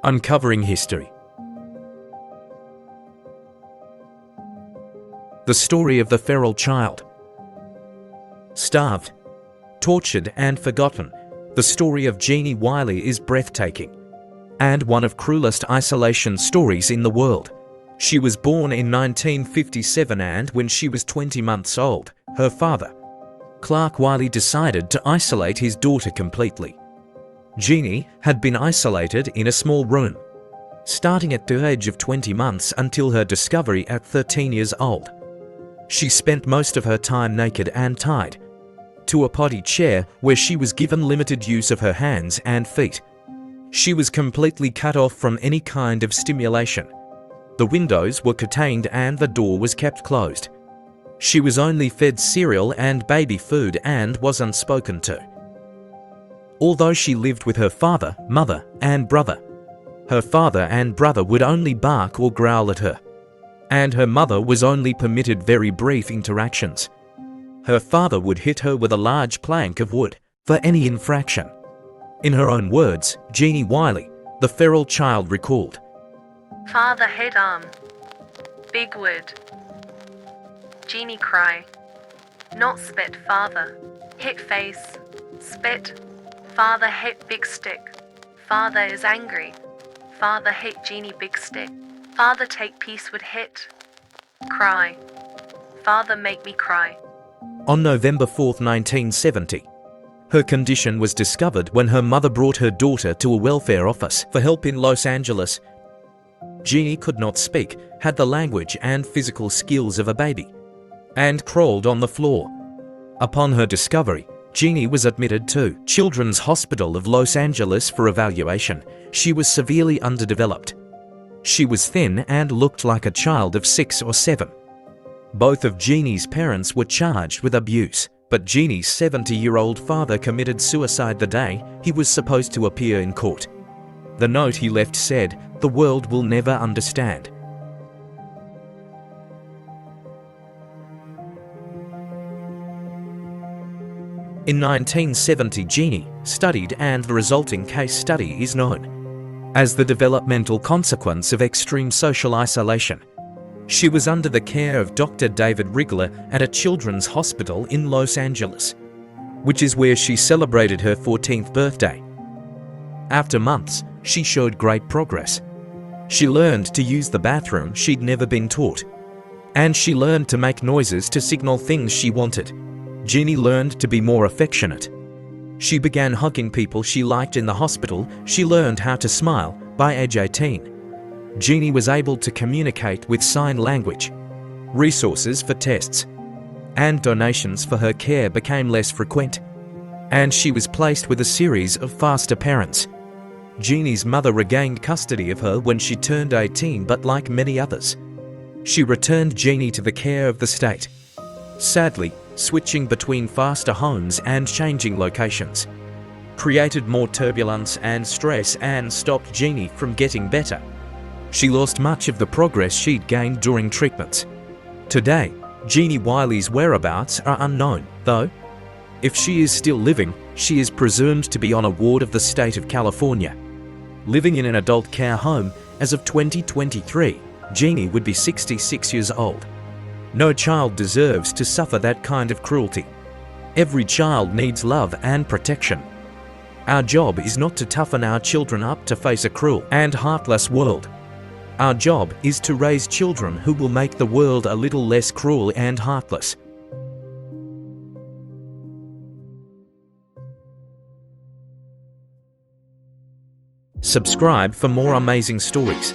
Uncovering history. The story of the feral child. Starved, tortured and forgotten, the story of Genie Wiley is breathtaking, and one of cruelest isolation stories in the world. She was born in 1957 and when she was 20 months old, her father, Clark Wiley, decided to isolate his daughter completely. Genie had been isolated in a small room, starting at the age of 20 months until her discovery at 13 years old. She spent most of her time naked and tied to a potty chair where she was given limited use of her hands and feet. She was completely cut off from any kind of stimulation. The windows were curtained and the door was kept closed. She was only fed cereal and baby food and was unspoken to. Although she lived with her father, mother, and brother, her father and brother would only bark or growl at her, and her mother was only permitted very brief interactions. Her father would hit her with a large plank of wood for any infraction. In her own words, Genie Wiley, the feral child, recalled, "Father hit arm, big wood. Genie cry, not spit father, hit face, spit. Father hit big stick. Father is angry. Father hit Genie big stick. Father take piece would hit. Cry. Father make me cry." On November 4, 1970, her condition was discovered when her mother brought her daughter to a welfare office for help in Los Angeles. Genie could not speak, had the language and physical skills of a baby, and crawled on the floor. Upon her discovery, Genie was admitted to Children's Hospital of Los Angeles for evaluation. She was severely underdeveloped. She was thin and looked like a child of 6 or 7. Both of Genie's parents were charged with abuse, but Genie's 70-year-old father committed suicide the day he was supposed to appear in court. The note he left said, "The world will never understand." In 1970, Genie studied, and the resulting case study is known as the developmental consequence of extreme social isolation. She was under the care of Dr. David Rigler at a children's hospital in Los Angeles, which is where she celebrated her 14th birthday. After months, she showed great progress. She learned to use the bathroom she'd never been taught, and she learned to make noises to signal things she wanted. Genie learned to be more affectionate. She began hugging people she liked in the hospital. She learned how to smile. By age 18, Genie was able to communicate with sign language. Resources for tests and donations for her care became less frequent, and she was placed with a series of foster parents. Genie's mother regained custody of her when she turned 18, but like many others, she returned Genie to the care of the state. Sadly, switching between foster homes and changing locations created more turbulence and stress and stopped Genie from getting better. She lost much of the progress she'd gained during treatments. Today, Genie Wiley's whereabouts are unknown, though. If she is still living, she is presumed to be on a ward of the state of California. Living in an adult care home, as of 2023, Genie would be 66 years old. No child deserves to suffer that kind of cruelty. Every child needs love and protection. Our job is not to toughen our children up to face a cruel and heartless world. Our job is to raise children who will make the world a little less cruel and heartless. Subscribe for more amazing stories.